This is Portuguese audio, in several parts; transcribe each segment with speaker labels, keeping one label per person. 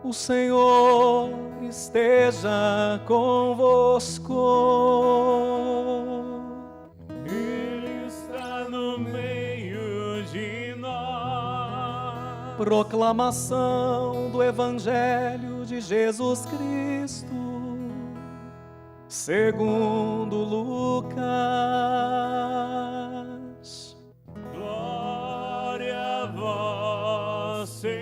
Speaker 1: O Senhor esteja convosco.
Speaker 2: Ele está no meio de nós.
Speaker 1: Proclamação do Evangelho de Jesus Cristo, segundo Lucas.
Speaker 2: Glória a vós, Senhor.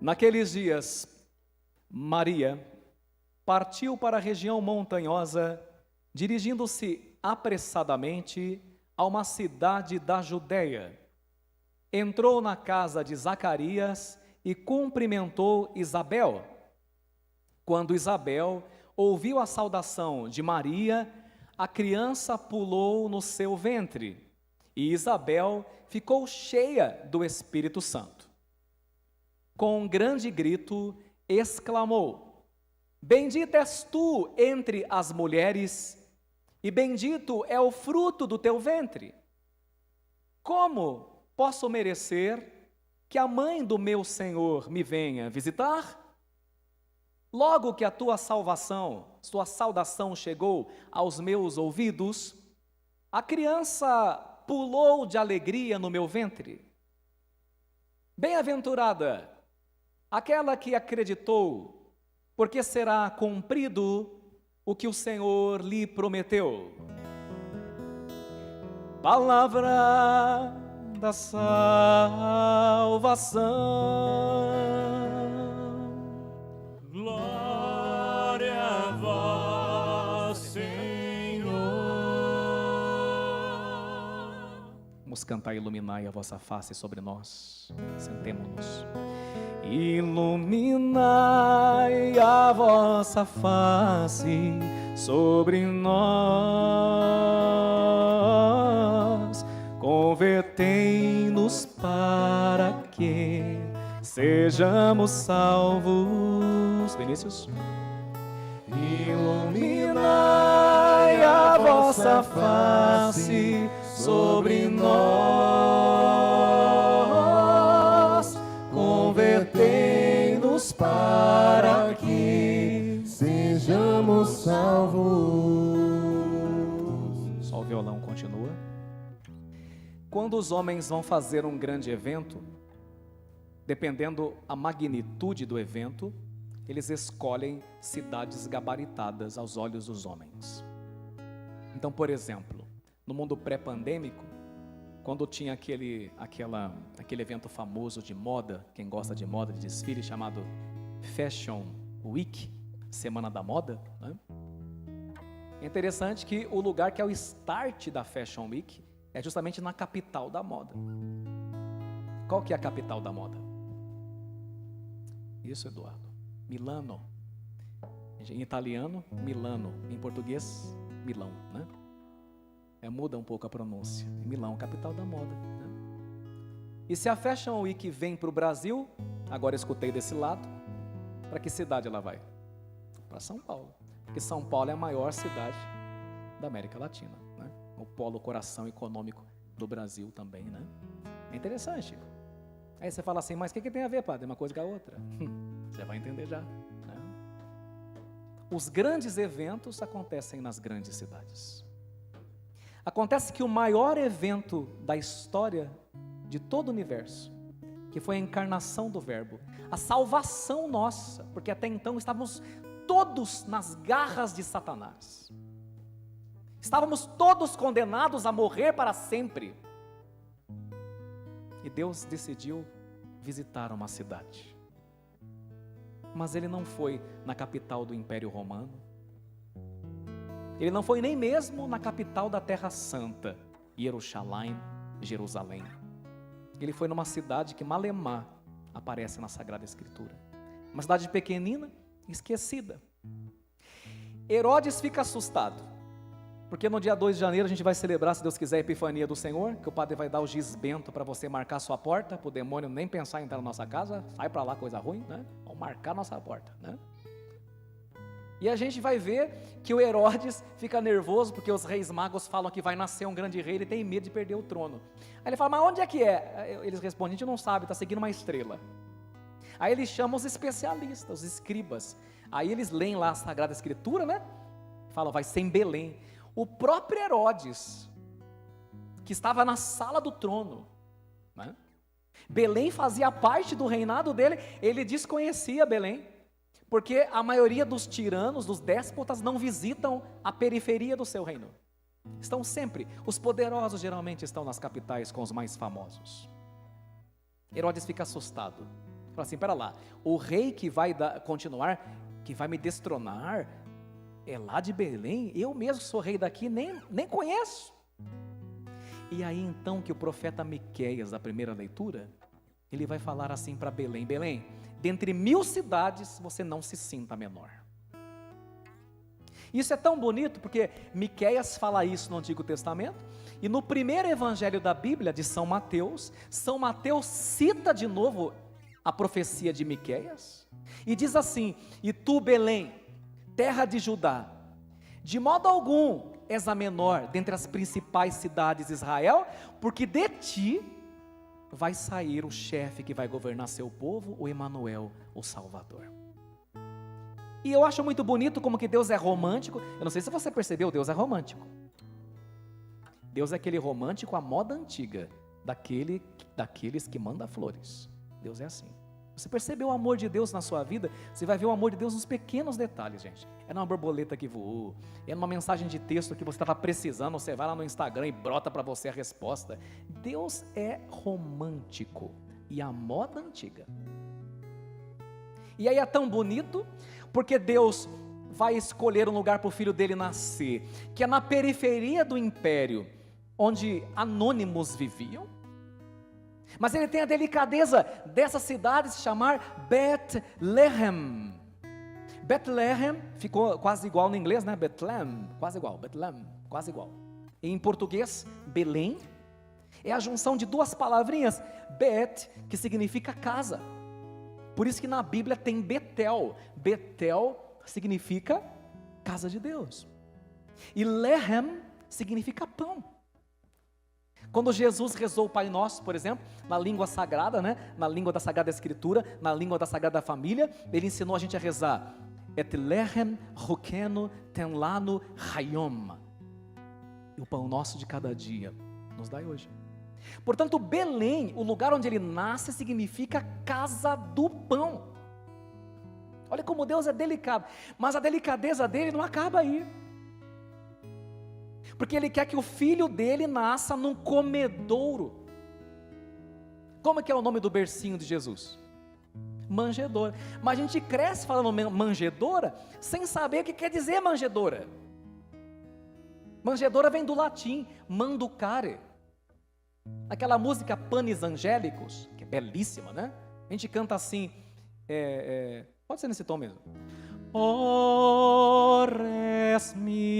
Speaker 1: Naqueles dias, Maria partiu para a região montanhosa, dirigindo-se apressadamente a uma cidade da Judéia. Entrou na casa de Zacarias e cumprimentou Isabel. Quando Isabel ouviu a saudação de Maria, a criança pulou no seu ventre, e Isabel ficou cheia do Espírito Santo. Com um grande grito, exclamou: Bendita és tu entre as mulheres, e bendito é o fruto do teu ventre. Como posso merecer que a mãe do meu Senhor me venha visitar? Logo que a tua sua saudação chegou aos meus ouvidos, a criança pulou de alegria no meu ventre. Bem-aventurada aquela que acreditou, porque será cumprido o que o Senhor lhe prometeu. Palavra da salvação.
Speaker 2: Glória a vós, Senhor.
Speaker 1: Vamos cantar Iluminai a vossa face sobre nós. Sentemo-nos. Iluminai a vossa face sobre nós, convertei-nos para que sejamos salvos. Vinícius. Iluminai a vossa face sobre nós, convertei-nos para que
Speaker 3: sejamos salvos.
Speaker 1: Só o violão continua. Quando os homens vão fazer um grande evento, dependendo a magnitude do evento, eles escolhem cidades gabaritadas aos olhos dos homens. Então, por exemplo, no mundo pré-pandêmico, quando tinha aquele evento famoso de moda, quem gosta de moda, de desfile, chamado Fashion Week, Semana da Moda, né? É interessante que o lugar que é o start da Fashion Week é justamente na capital da moda. Qual que é a capital da moda? Isso, Eduardo. Milano. Em italiano, Milano. Em português, Milão, né? Muda um pouco a pronúncia. Milão, capital da moda, né? E se a Fashion Week vem para o Brasil, agora escutei desse lado, para que cidade ela vai? Para São Paulo. Porque São Paulo é a maior cidade da América Latina, né? O polo coração econômico do Brasil também, né? É interessante. Aí você fala assim, mas o que tem a ver, padre? Uma coisa com a outra. Você vai entender já, né? Os grandes eventos acontecem nas grandes cidades. Acontece que o maior evento da história de todo o universo, que foi a encarnação do Verbo, a salvação nossa, porque até então estávamos todos nas garras de Satanás. Estávamos todos condenados a morrer para sempre. E Deus decidiu visitar uma cidade. Mas Ele não foi na capital do Império Romano. Ele não foi nem mesmo na capital da Terra Santa, Jerusalém. Ele foi numa cidade que malemar aparece na Sagrada Escritura. Uma cidade pequenina, esquecida. Herodes fica assustado, porque no dia 2 de janeiro a gente vai celebrar, se Deus quiser, a Epifania do Senhor, que o padre vai dar o giz bento para você marcar sua porta, para o demônio nem pensar em entrar na nossa casa, sai para lá, coisa ruim, né? Vamos marcar nossa porta, né? E a gente vai ver que o Herodes fica nervoso, porque os reis magos falam que vai nascer um grande rei, ele tem medo de perder o trono. Aí ele fala, mas onde é que é? Eles respondem, a gente não sabe, está seguindo uma estrela. Aí ele chama os especialistas, os escribas. Aí eles leem lá a Sagrada Escritura, né? Falam, vai ser em Belém. O próprio Herodes, que estava na sala do trono, né? Belém fazia parte do reinado dele, ele desconhecia Belém, porque a maioria dos tiranos, dos déspotas, não visitam a periferia do seu reino. Estão sempre, os poderosos geralmente estão nas capitais com os mais famosos. Herodes fica assustado, fala assim, pera lá, o rei que vai continuar, que vai me destronar, é lá de Belém? Eu mesmo sou rei daqui, nem conheço. E aí então que o profeta Miqueias, da primeira leitura, ele vai falar assim para Belém, Belém, dentre 1000 cidades, você não se sinta menor. Isso é tão bonito, porque Miqueias fala isso no Antigo Testamento, e no primeiro evangelho da Bíblia, de São Mateus cita de novo a profecia de Miqueias, e diz assim, e tu, Belém, terra de Judá, de modo algum és a menor dentre as principais cidades de Israel, porque de ti vai sair o chefe que vai governar seu povo, o Emanuel, o Salvador. E eu acho muito bonito como que Deus é romântico. Eu não sei se você percebeu, Deus é romântico. Deus é aquele romântico à moda antiga, daqueles que manda flores. Deus é assim. Você percebeu o amor de Deus na sua vida? Você vai ver o amor de Deus nos pequenos detalhes, gente. É numa borboleta que voou, é numa mensagem de texto que você estava precisando, você vai lá no Instagram e brota para você a resposta. Deus é romântico e a moda antiga. E aí é tão bonito, porque Deus vai escolher um lugar para o filho dele nascer, que é na periferia do império, onde anônimos viviam. Mas ele tem a delicadeza dessa cidade se chamar Bethlehem. Bethlehem ficou quase igual no inglês, né? Bethlehem, quase igual, Bethlehem, quase igual. Em português, Belém, é a junção de duas palavrinhas, Bet, que significa casa. Por isso que na Bíblia tem Betel. Betel significa casa de Deus. E Lehem significa pão. Quando Jesus rezou o Pai Nosso, por exemplo, na língua sagrada, né? Na língua da Sagrada Escritura, na língua da Sagrada Família, ele ensinou a gente a rezar Et lechem rukenu ten lanu hayom. E o pão nosso de cada dia nos dai hoje. Portanto, Belém, o lugar onde ele nasce, significa casa do pão. Olha como Deus é delicado, mas a delicadeza dele não acaba aí. Porque ele quer que o filho dele nasça num comedouro. Como é que é o nome do bercinho de Jesus? Manjedoura. Mas a gente cresce falando manjedoura, sem saber o que quer dizer manjedoura. Manjedoura vem do latim, manducare. Aquela música Panis Angélicos, que é belíssima, né? A gente canta assim, pode ser nesse tom mesmo. Ores mirabilis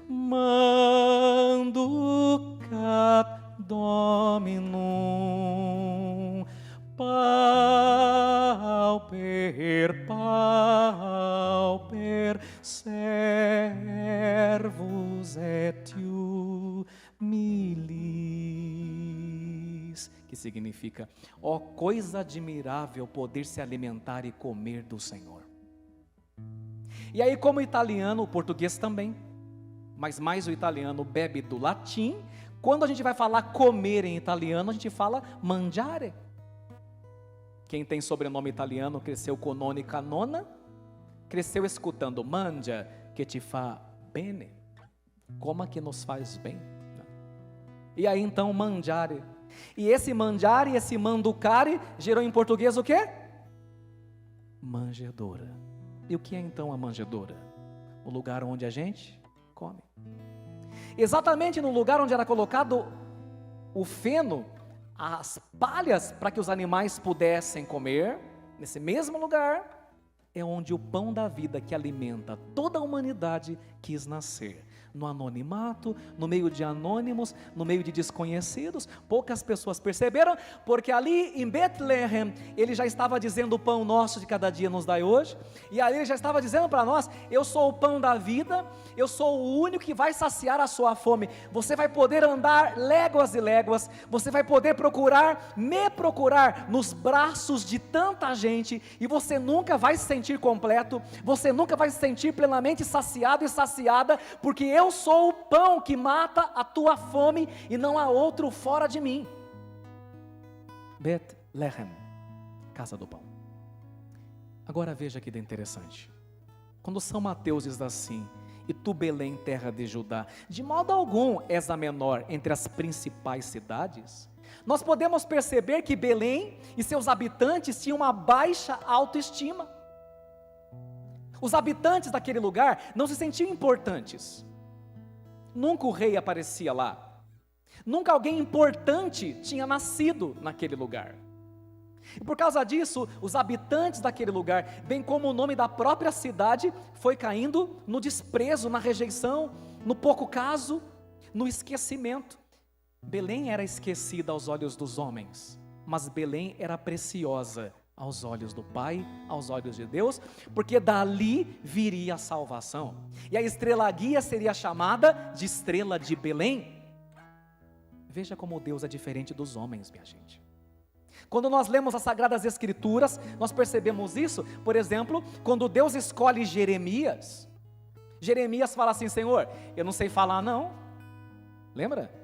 Speaker 1: manducat Dominum pauper servus etiu milis, que significa, ó coisa admirável poder se alimentar e comer do Senhor. E aí, como o italiano, o português também, mas mais o italiano bebe do latim. Quando a gente vai falar comer em italiano, a gente fala mangiare. Quem tem sobrenome italiano, cresceu com nona e canona, cresceu escutando mangia, que te fa bene, coma que nos faz bem. E aí então mangiare. E esse mangiare, esse manducare, gerou em português o quê? Manjedoura. E o que é então a manjedoura? O lugar onde a gente come. Exatamente no lugar onde era colocado o feno, as palhas para que os animais pudessem comer, nesse mesmo lugar, é onde o pão da vida que alimenta toda a humanidade quis nascer. no anonimato, no meio de anônimos, no meio de desconhecidos. Poucas pessoas perceberam, porque ali em Betlehem, ele já estava dizendo: o pão nosso de cada dia nos dai hoje, e ali ele já estava dizendo para nós: eu sou o pão da vida, eu sou o único que vai saciar a sua fome. Você vai poder andar léguas e léguas, você vai poder me procurar nos braços de tanta gente, e você nunca vai se sentir completo, você nunca vai se sentir plenamente saciado e saciada, porque eu sou o pão que mata a tua fome, e não há outro fora de mim. Betlehem, casa do pão. Agora veja que interessante, quando São Mateus diz assim: e tu, Belém, terra de Judá, de modo algum és a menor entre as principais cidades. Nós podemos perceber que Belém e seus habitantes tinham uma baixa autoestima. Os habitantes daquele lugar não se sentiam importantes. Nunca o rei aparecia lá. Nunca alguém importante tinha nascido naquele lugar. E por causa disso, os habitantes daquele lugar, bem como o nome da própria cidade, foi caindo no desprezo, na rejeição, no pouco caso, no esquecimento. Belém era esquecida aos olhos dos homens, mas Belém era preciosa aos olhos do Pai, aos olhos de Deus, porque dali viria a salvação. E a estrela guia seria chamada de estrela de Belém. Veja como Deus é diferente dos homens, minha gente. Quando nós lemos as Sagradas Escrituras, nós percebemos isso. Por exemplo, quando Deus escolhe Jeremias, Jeremias fala assim: Senhor, eu não sei falar não. Lembra?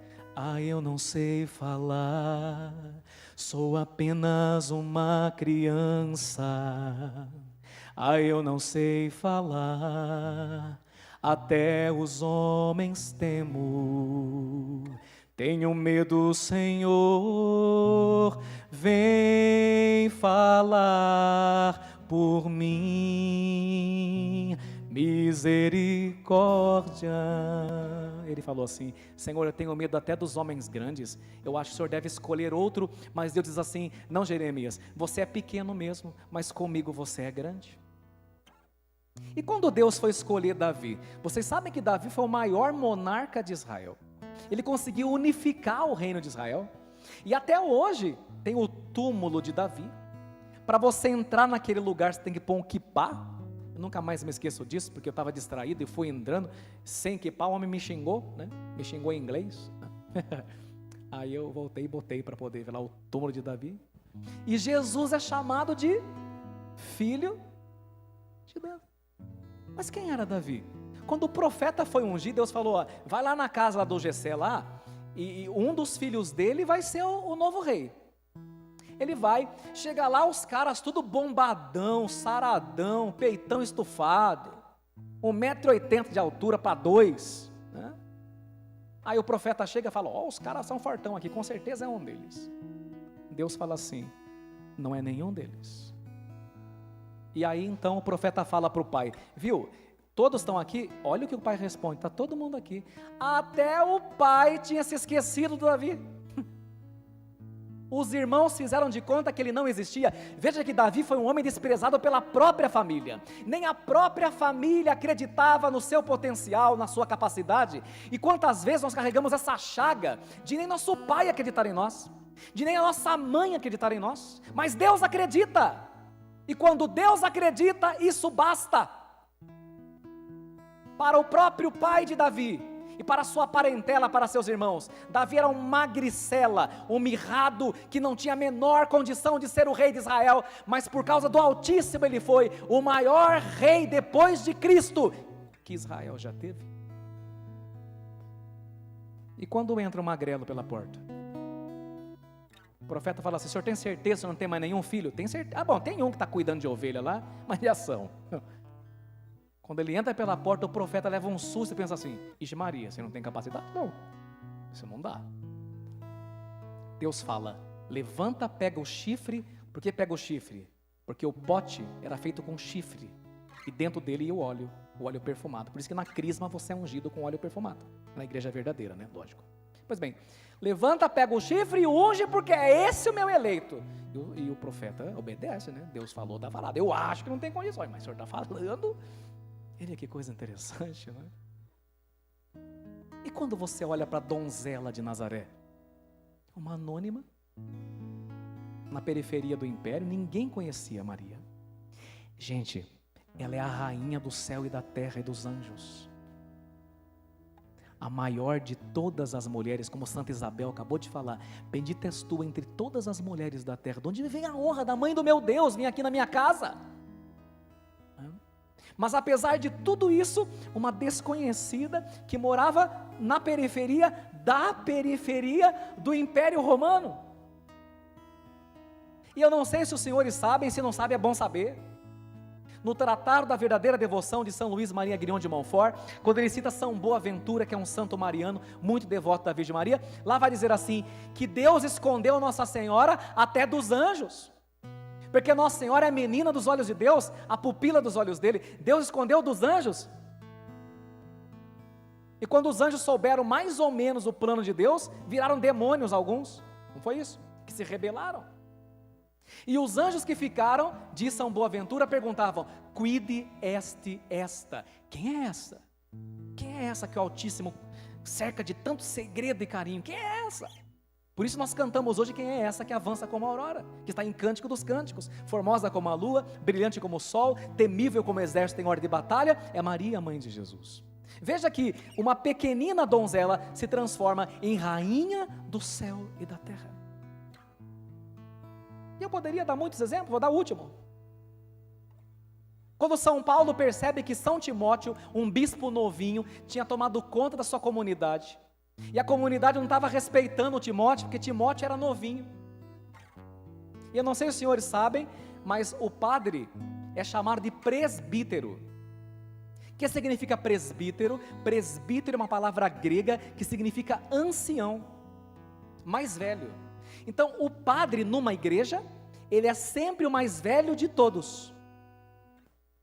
Speaker 1: Eu não sei falar, sou apenas uma criança. Eu não sei falar, até os homens temo. Tenho medo, Senhor, vem falar por mim, misericórdia. Ele falou assim: Senhor, eu tenho medo até dos homens grandes, eu acho que o Senhor deve escolher outro. Mas Deus diz assim: não, Jeremias, você é pequeno mesmo, mas comigo você é grande. E quando Deus foi escolher Davi, vocês sabem que Davi foi o maior monarca de Israel. Ele conseguiu unificar o reino de Israel, e até hoje tem o túmulo de Davi. Para você entrar naquele lugar, você tem que pôr um quipá. Eu nunca mais me esqueço disso, porque eu estava distraído e fui entrando sem quipá. O homem me xingou, né? Me xingou em inglês. Aí eu voltei e botei para poder ver lá o túmulo de Davi. E Jesus é chamado de filho de Davi. Mas quem era Davi? Quando o profeta foi ungir, Deus falou: vai lá na casa lá do Jessé lá, e um dos filhos dele vai ser o novo rei. Ele vai, chega lá, os caras tudo bombadão, saradão, peitão estufado, 1,80 m de altura para 2, né? Aí o profeta chega e fala: os caras são fortão aqui, com certeza é um deles. Deus fala assim: não é nenhum deles. E aí então o profeta fala para o pai: viu, todos estão aqui? Olha o que o pai responde: está todo mundo aqui. Até o pai tinha se esquecido do Davi. Os irmãos fizeram de conta que ele não existia. Veja que Davi foi um homem desprezado pela própria família. Nem a própria família acreditava no seu potencial, na sua capacidade. E quantas vezes nós carregamos essa chaga de nem nosso pai acreditar em nós, de nem a nossa mãe acreditar em nós. Mas Deus acredita. E quando Deus acredita, isso basta. Para o próprio pai de Davi e para sua parentela, para seus irmãos, Davi era um magricela, um mirrado, que não tinha a menor condição de ser o rei de Israel, mas por causa do Altíssimo ele foi o maior rei depois de Cristo que Israel já teve. E quando entra um magrelo pela porta, o profeta fala assim: o senhor tem certeza que não tem mais nenhum filho? Tem certeza? Bom, tem um que está cuidando de ovelha lá, mas de ação. Quando ele entra pela porta, o profeta leva um susto e pensa assim: ixi Maria, você não tem capacidade? Não, isso não dá. Deus fala: levanta, pega o chifre. Por que pega o chifre? Porque o pote era feito com chifre, e dentro dele ia o óleo perfumado. Por isso que na crisma você é ungido com óleo perfumado, na igreja verdadeira, né? Lógico. Pois bem, levanta, pega o chifre e unge, porque é esse o meu eleito. E o profeta obedece, né? Deus falou, está falado. Eu acho que não tem condições, mas o senhor está falando. Olha que coisa interessante, né? quando você olha para a donzela de Nazaré? Uma anônima, na periferia do império, ninguém conhecia Maria. Gente, ela é a rainha do céu e da terra e dos anjos. A maior de todas as mulheres, como Santa Isabel acabou de falar, bendita és tu entre todas as mulheres da terra. De onde vem a honra da mãe do meu Deus? Vem aqui na minha casa. Mas apesar de tudo isso, uma desconhecida que morava na periferia da periferia do Império Romano. E eu não sei se os senhores sabem, se não sabem é bom saber. No Tratado da Verdadeira Devoção de São Luís Maria Guignon de Montfort, quando ele cita São Boaventura, que é um santo mariano, muito devoto da Virgem Maria, lá vai dizer assim, que Deus escondeu a Nossa Senhora até dos anjos, porque Nossa Senhora é a menina dos olhos de Deus, a pupila dos olhos dele. Deus escondeu dos anjos, e quando os anjos souberam mais ou menos o plano de Deus, viraram demônios alguns, não foi isso? Que se rebelaram. E os anjos que ficaram, diz São Boaventura, perguntavam, quid est esta? Quem é essa? Quem é essa que o Altíssimo cerca de tanto segredo e carinho? Quem é essa? Por isso nós cantamos hoje, quem é essa que avança como a aurora, que está em Cântico dos Cânticos, formosa como a lua, brilhante como o sol, temível como o exército em ordem de batalha, é Maria, mãe de Jesus. Veja que uma pequenina donzela se transforma em rainha do céu e da terra. E eu poderia dar muitos exemplos, vou dar o último. Quando São Paulo percebe que São Timóteo, um bispo novinho, tinha tomado conta da sua comunidade, e a comunidade não estava respeitando o Timóteo, porque Timóteo era novinho. E eu não sei se os senhores sabem, mas o padre é chamado de presbítero. O que significa presbítero? Presbítero é uma palavra grega que significa ancião, mais velho. Então, o padre numa igreja, ele é sempre o mais velho de todos.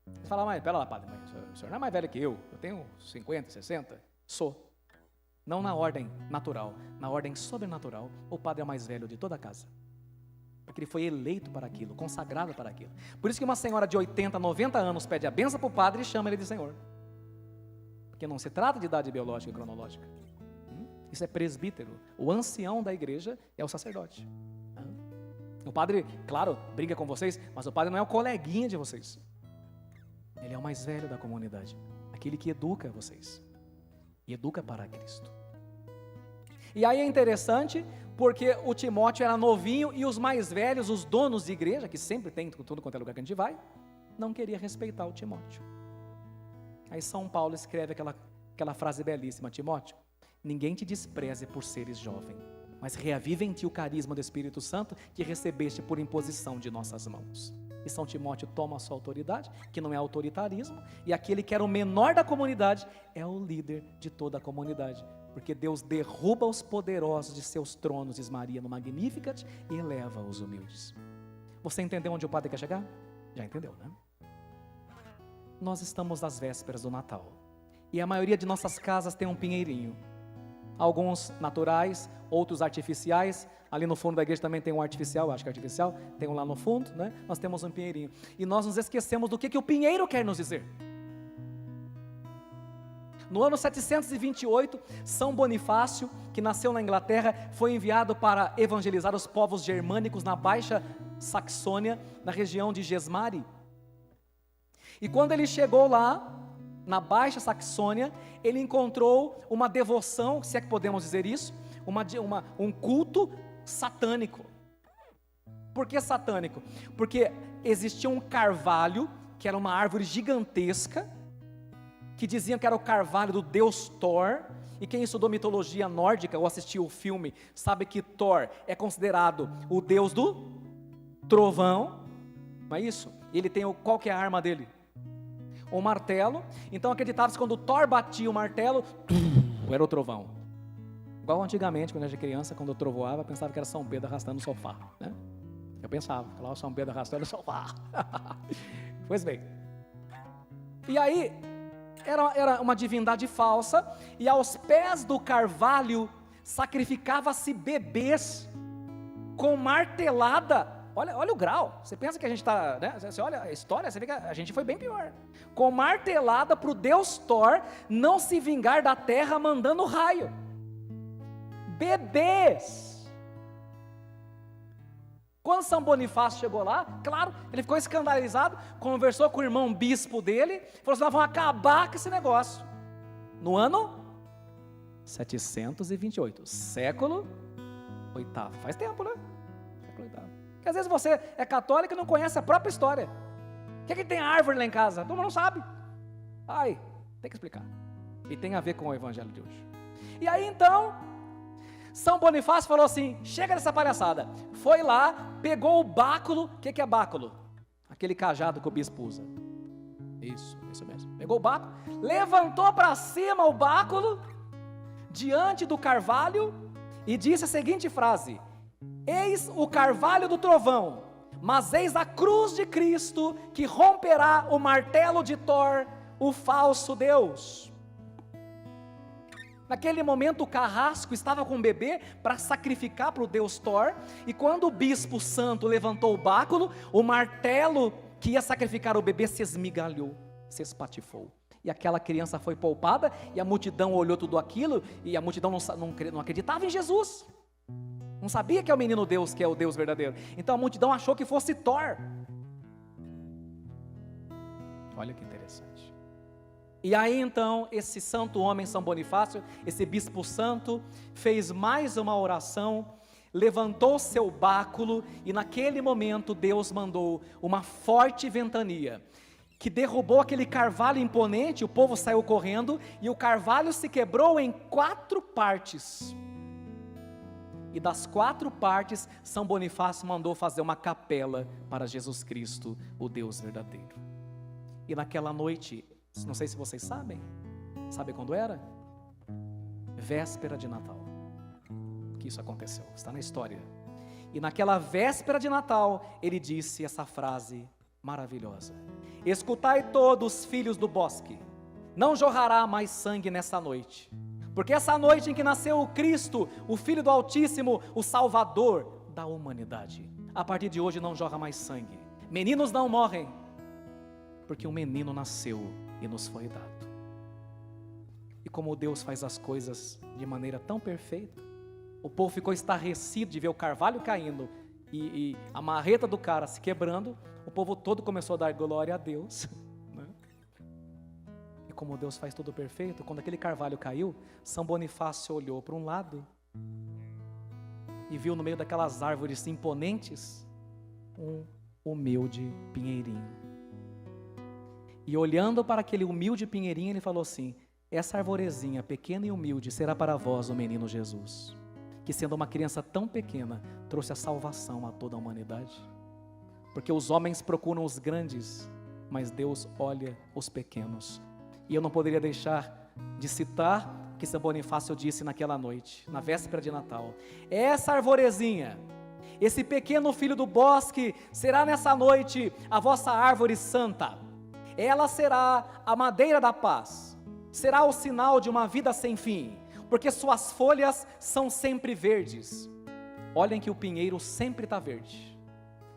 Speaker 1: Você fala, mas pera lá, padre, mas o senhor não é mais velho que eu tenho 50, 60, sou. Não na ordem natural, na ordem sobrenatural, o padre é o mais velho de toda a casa. Porque ele foi eleito para aquilo, consagrado para aquilo. Por isso que uma senhora de 80, 90 anos pede a benção para o padre e chama ele de senhor. Porque não se trata de idade biológica e cronológica. Isso é presbítero. O ancião da igreja é o sacerdote. O padre, claro, brinca com vocês, mas o padre não é o coleguinha de vocês. Ele é o mais velho da comunidade, aquele que educa vocês. E educa para Cristo. E aí é interessante, porque o Timóteo era novinho e os mais velhos, os donos de igreja, que sempre tem tudo quanto é lugar que a gente vai, não queria respeitar o Timóteo. Aí São Paulo escreve aquela frase belíssima, Timóteo, ninguém te despreze por seres jovem, mas reaviva em ti o carisma do Espírito Santo que recebeste por imposição de nossas mãos. E São Timóteo toma a sua autoridade, que não é autoritarismo, e aquele que era o menor da comunidade é o líder de toda a comunidade, porque Deus derruba os poderosos de seus tronos, diz Maria no Magnificat, e eleva os humildes. Você entendeu onde o padre quer chegar? Já entendeu, né? Nós estamos às vésperas do Natal, e a maioria de nossas casas tem um pinheirinho. Alguns naturais, outros artificiais. Ali no fundo da igreja também tem um artificial, acho que é artificial, tem um lá no fundo, né? Nós temos um pinheirinho. E nós nos esquecemos do que o pinheiro quer nos dizer. No ano 728, São Bonifácio, que nasceu na Inglaterra, foi enviado para evangelizar os povos germânicos na Baixa Saxônia, na região de Gesmari. E quando ele chegou lá, na Baixa Saxônia, ele encontrou uma devoção, se é que podemos dizer isso, um culto satânico. Por que satânico? Porque existia um carvalho, que era uma árvore gigantesca, que diziam que era o carvalho do deus Thor, e quem estudou mitologia nórdica ou assistiu o filme, sabe que Thor é considerado o deus do trovão, não é isso? Ele tem qual que é a arma dele? O martelo. Então acreditava-se que quando Thor batia o martelo, era o trovão. Igual antigamente, quando eu era criança, quando eu trovoava, eu pensava que era São Pedro arrastando o sofá, né? Eu pensava, lá o São Pedro arrastando o sofá. Pois bem. E aí, era uma divindade falsa, e aos pés do carvalho sacrificava-se bebês com martelada olha o grau. Você pensa que a gente está, né? Você olha a história, você vê que a gente foi bem pior. Com martelada para o deus Thor não se vingar da terra mandando raio. Bebês. Quando São Bonifácio chegou lá, claro, ele ficou escandalizado, conversou com o irmão bispo dele, falou assim: nós vamos acabar com esse negócio. No ano 728, século oitavo. Faz tempo, né? Século oitavo. Porque às vezes você é católico e não conhece a própria história. O que é que tem árvore lá em casa? Todo mundo não sabe. Ai, tem que explicar. E tem a ver com o evangelho de hoje. E aí então, São Bonifácio falou assim: chega dessa palhaçada. Foi lá, pegou o báculo. O que é báculo? Aquele cajado que o bispo usa. Isso mesmo. Pegou o báculo, levantou para cima o báculo, diante do carvalho, e disse a seguinte frase: eis o carvalho do trovão, mas eis a cruz de Cristo, que romperá o martelo de Thor, o falso Deus. Naquele momento o carrasco estava com o bebê para sacrificar para o deus Thor, e quando o bispo santo levantou o báculo, o martelo que ia sacrificar o bebê se esmigalhou, se espatifou. E aquela criança foi poupada, e a multidão olhou tudo aquilo, e a multidão não acreditava em Jesus. Não sabia que é o menino Deus, que é o Deus verdadeiro. Então a multidão achou que fosse Thor. Olha que interessante. E aí então, esse santo homem, São Bonifácio, esse bispo santo, fez mais uma oração, levantou seu báculo, e naquele momento Deus mandou uma forte ventania, que derrubou aquele carvalho imponente. O povo saiu correndo, e o carvalho se quebrou em 4 partes. E das 4 partes, São Bonifácio mandou fazer uma capela para Jesus Cristo, o Deus verdadeiro. E naquela noite, não sei se vocês sabem, sabe quando era? Véspera de Natal, que isso aconteceu, está na história. E naquela véspera de Natal, ele disse essa frase maravilhosa: escutai todos, filhos do bosque, não jorrará mais sangue nessa noite, porque essa noite em que nasceu o Cristo, o Filho do Altíssimo, o Salvador da humanidade, a partir de hoje não jorra mais sangue, meninos não morrem, porque um menino nasceu e nos foi dado. E como Deus faz as coisas de maneira tão perfeita, o povo ficou estarrecido de ver o carvalho caindo e a marreta do cara se quebrando. O povo todo começou a dar glória a Deus, né? E como Deus faz tudo perfeito, quando aquele carvalho caiu, São Bonifácio olhou para um lado e viu no meio daquelas árvores imponentes um humilde pinheirinho. E olhando para aquele humilde pinheirinho, ele falou assim: essa arvorezinha pequena e humilde será para vós o menino Jesus, que sendo uma criança tão pequena, trouxe a salvação a toda a humanidade. Porque os homens procuram os grandes, mas Deus olha os pequenos. E eu não poderia deixar de citar o que São Bonifácio disse naquela noite, na véspera de Natal: essa arvorezinha, esse pequeno filho do bosque, será nessa noite a vossa árvore santa. Ela será a madeira da paz, será o sinal de uma vida sem fim, porque suas folhas são sempre verdes. Olhem que o pinheiro sempre está verde,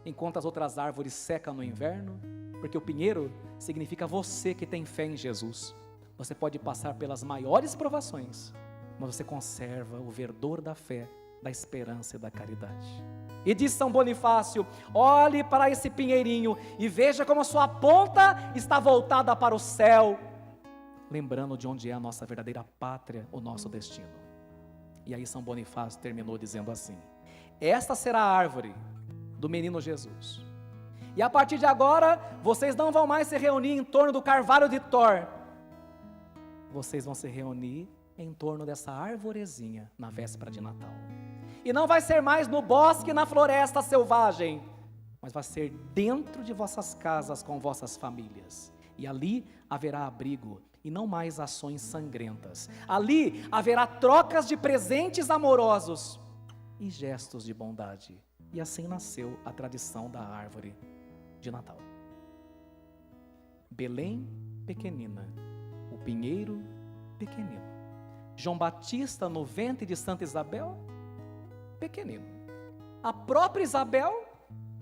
Speaker 1: enquanto as outras árvores secam no inverno, porque o pinheiro significa você que tem fé em Jesus. Você pode passar pelas maiores provações, mas você conserva o verdor da fé, da esperança e da caridade. E diz São Bonifácio: olhe para esse pinheirinho e veja como a sua ponta está voltada para o céu, lembrando de onde é a nossa verdadeira pátria, o nosso destino. E aí São Bonifácio terminou dizendo assim: esta será a árvore do menino Jesus, e a partir de agora vocês não vão mais se reunir em torno do carvalho de Thor, vocês vão se reunir em torno dessa arvorezinha na véspera de Natal. E não vai ser mais no bosque, na floresta selvagem, mas vai ser dentro de vossas casas com vossas famílias. E ali haverá abrigo e não mais ações sangrentas. Ali haverá trocas de presentes amorosos e gestos de bondade. E assim nasceu a tradição da árvore de Natal. Belém pequenina, o pinheiro pequenino. João Batista no ventre de Santa Isabel, pequenino. A própria Isabel,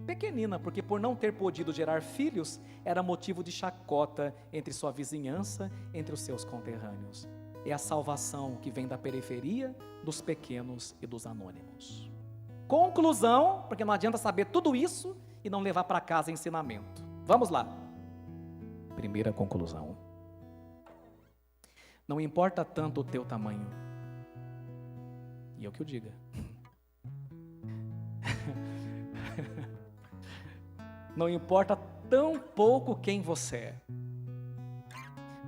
Speaker 1: pequenina, porque por não ter podido gerar filhos, era motivo de chacota entre sua vizinhança, entre os seus conterrâneos. É a salvação que vem da periferia, dos pequenos e dos anônimos. Conclusão, porque não adianta saber tudo isso e não levar para casa ensinamento. Vamos lá. Primeira conclusão. Não importa tanto o teu tamanho. E eu que o diga. Não importa tão pouco quem você é.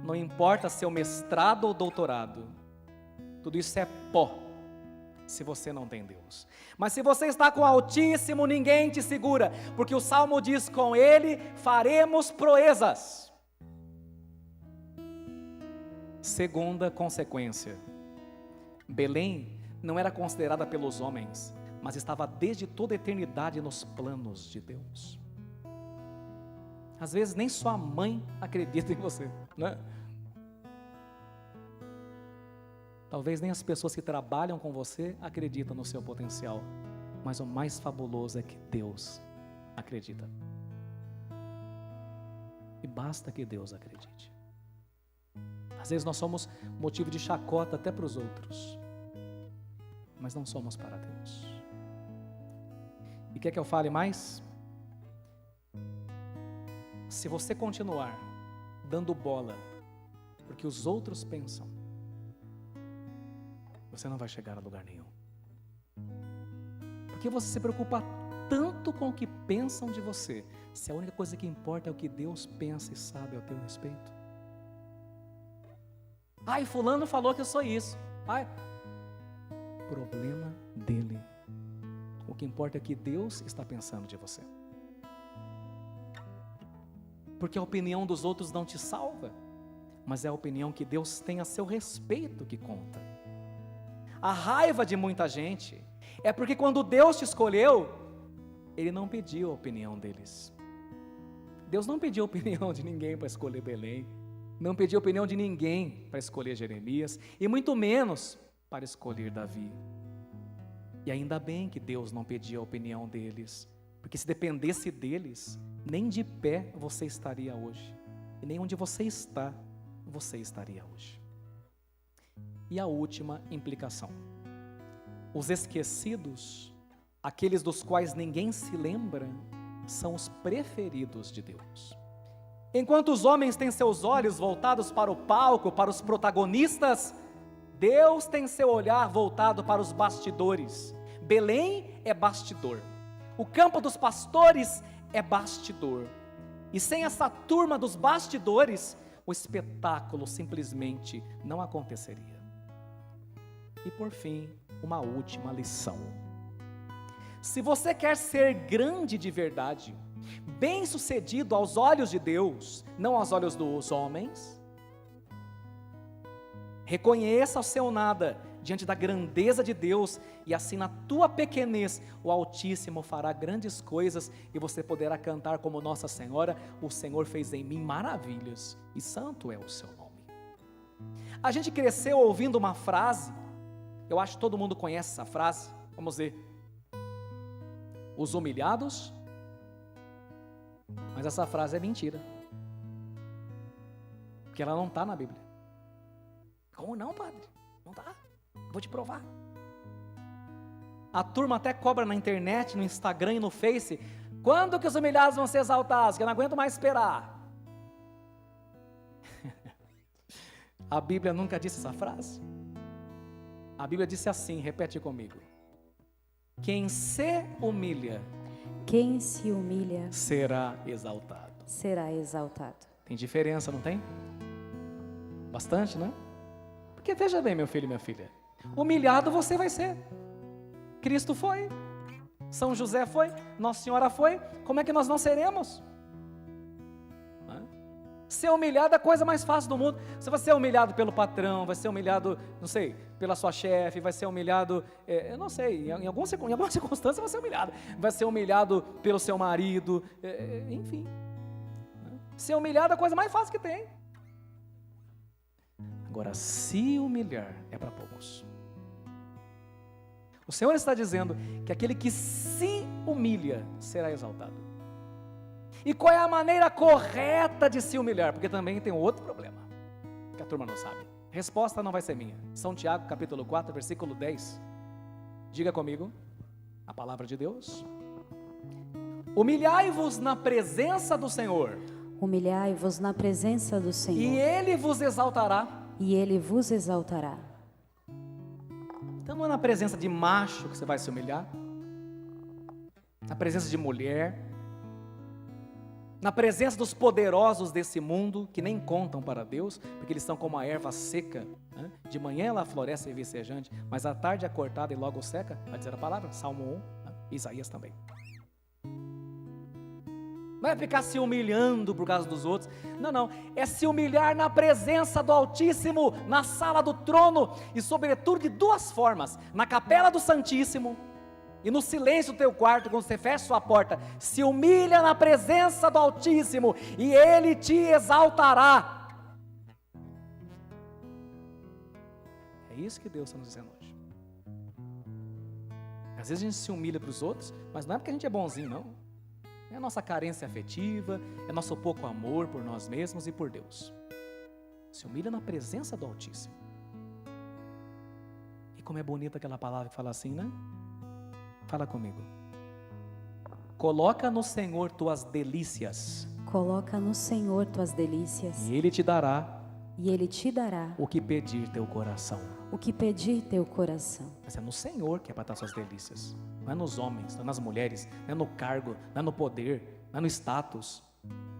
Speaker 1: Não importa seu mestrado ou doutorado. Tudo isso é pó, se você não tem Deus. Mas se você está com o Altíssimo, ninguém te segura, porque o Salmo diz: com Ele faremos proezas. Segunda consequência: Belém não era considerada pelos homens, mas estava desde toda a eternidade nos planos de Deus. Às vezes nem sua mãe acredita em você, né? Talvez nem as pessoas que trabalham com você acreditam no seu potencial, mas o mais fabuloso é que Deus acredita. E basta que Deus acredite. Às vezes nós somos motivo de chacota até para os outros, mas não somos para Deus. E quer que eu fale mais? Se você continuar dando bola porque os outros pensam, você não vai chegar a lugar nenhum. Porque você se preocupa tanto com o que pensam de você, se a única coisa que importa é o que Deus pensa e sabe ao teu respeito. Ai, fulano falou que eu sou isso. Ai, problema dele. O que importa é o que Deus está pensando de você. Porque a opinião dos outros não te salva, mas é a opinião que Deus tem a seu respeito que conta. A raiva de muita gente é porque quando Deus te escolheu, Ele não pediu a opinião deles. Deus não pediu a opinião de ninguém para escolher Belém, não pediu a opinião de ninguém para escolher Jeremias, e muito menos para escolher Davi. E ainda bem que Deus não pediu a opinião deles, porque se dependesse deles, nem de pé você estaria hoje, e nem onde você está, você estaria hoje. E a última implicação: os esquecidos, aqueles dos quais ninguém se lembra, são os preferidos de Deus. Enquanto os homens têm seus olhos voltados para o palco, para os protagonistas, Deus tem seu olhar voltado para os bastidores. Belém é bastidor, o campo dos pastores é bastidor, e sem essa turma dos bastidores, o espetáculo simplesmente não aconteceria. E por fim, uma última lição: se você quer ser grande de verdade, bem-sucedido aos olhos de Deus, não aos olhos dos homens, reconheça o seu nada diante da grandeza de Deus, e assim na tua pequenez o Altíssimo fará grandes coisas, e você poderá cantar como Nossa Senhora: o Senhor fez em mim maravilhas, e santo é o seu nome. A gente cresceu ouvindo uma frase, eu acho que todo mundo conhece essa frase, vamos ver: os humilhados. Mas essa frase é mentira, porque ela não está na Bíblia. Como não, padre? Não está? Vou te provar. A turma até cobra na internet, no Instagram e no Face: quando que os humilhados vão ser exaltados? Que eu não aguento mais esperar. A Bíblia nunca disse essa frase. A Bíblia disse assim, repete comigo: quem se humilha,
Speaker 4: quem se humilha
Speaker 1: será exaltado.
Speaker 4: será exaltado.
Speaker 1: Tem diferença, não tem? Bastante, né? Porque veja bem, meu filho e minha filha, humilhado você vai ser. Cristo foi, São José foi, Nossa Senhora foi. Como é que nós não seremos? Ser humilhado é a coisa mais fácil do mundo. Você vai ser humilhado pelo patrão, vai ser humilhado, não sei, pela sua chefe, vai ser humilhado, eu não sei, em alguma circunstância vai ser humilhado. Vai ser humilhado pelo seu marido, enfim. Ser humilhado é a coisa mais fácil que tem. Agora, se humilhar é para poucos. O Senhor está dizendo que aquele que se humilha será exaltado. E qual é a maneira correta de se humilhar? Porque também tem outro problema, que a turma não sabe. A resposta não vai ser minha. São Tiago, capítulo 4, versículo 10. Diga comigo, a palavra de Deus. Humilhai-vos na presença do Senhor.
Speaker 4: Humilhai-vos na presença do Senhor.
Speaker 1: E Ele vos exaltará.
Speaker 4: E Ele vos exaltará.
Speaker 1: Então não é na presença de macho que você vai se humilhar. Na presença de mulher. Na presença dos poderosos desse mundo, que nem contam para Deus, porque eles são como a erva seca, né? De manhã ela floresce e vicejante, mas à tarde é cortada e logo seca, vai dizer a palavra, Salmo 1, né? Isaías também. Não é ficar se humilhando por causa dos outros, não, é se humilhar na presença do Altíssimo, na sala do trono, e sobretudo de duas formas, na capela do Santíssimo, e no silêncio do teu quarto, quando você fecha sua porta, se humilha na presença do Altíssimo, e Ele te exaltará. É isso que Deus está nos dizendo hoje. Às vezes a gente se humilha para os outros, mas não é porque a gente é bonzinho, não. É a nossa carência afetiva, é nosso pouco amor por nós mesmos e por Deus. Se humilha na presença do Altíssimo. E como é bonita aquela palavra que fala assim, né? Fala comigo. Coloca no Senhor tuas delícias.
Speaker 4: Coloca no Senhor tuas delícias.
Speaker 1: E Ele te dará.
Speaker 4: E Ele te dará
Speaker 1: O que pedir teu coração.
Speaker 4: o que pedir teu coração.
Speaker 1: Mas é no Senhor que é para dar suas delícias. Não é nos homens, não é nas mulheres, não é no cargo, não é no poder, não é no status.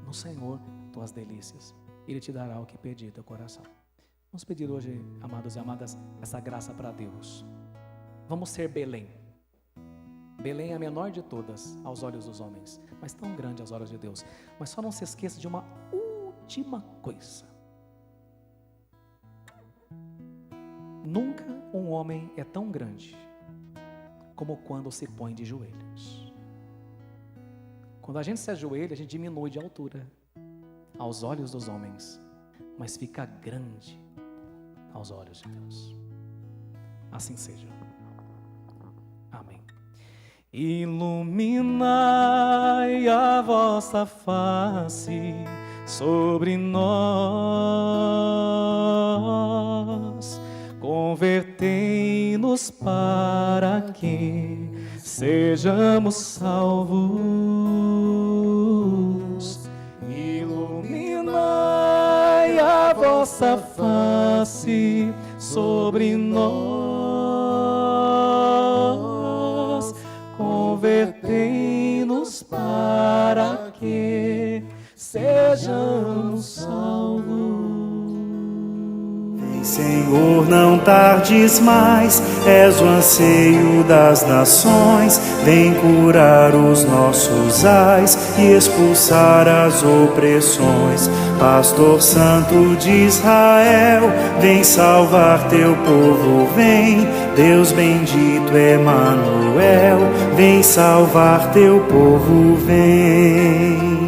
Speaker 1: No Senhor tuas delícias. Ele te dará o que pedir teu coração. Vamos pedir hoje, amados e amadas, essa graça para Deus. Vamos ser Belém. Belém é a menor de todas aos olhos dos homens, mas tão grande aos olhos de Deus. Mas só não se esqueça de uma última coisa. Nunca um homem é tão grande como quando se põe de joelhos. Quando a gente se ajoelha, a gente diminui de altura aos olhos dos homens, mas fica grande aos olhos de Deus. Assim seja. Amém. Iluminai a vossa face sobre nós, convertei-nos para que sejamos salvos. Iluminai a vossa face sobre nós, convertei-nos para que sejamos salvos.
Speaker 5: Senhor, não tardes mais, és o anseio das nações. Vem curar os nossos ais e expulsar as opressões. Pastor Santo de Israel, vem salvar teu povo, vem. Deus bendito Emanuel, vem salvar teu povo, vem.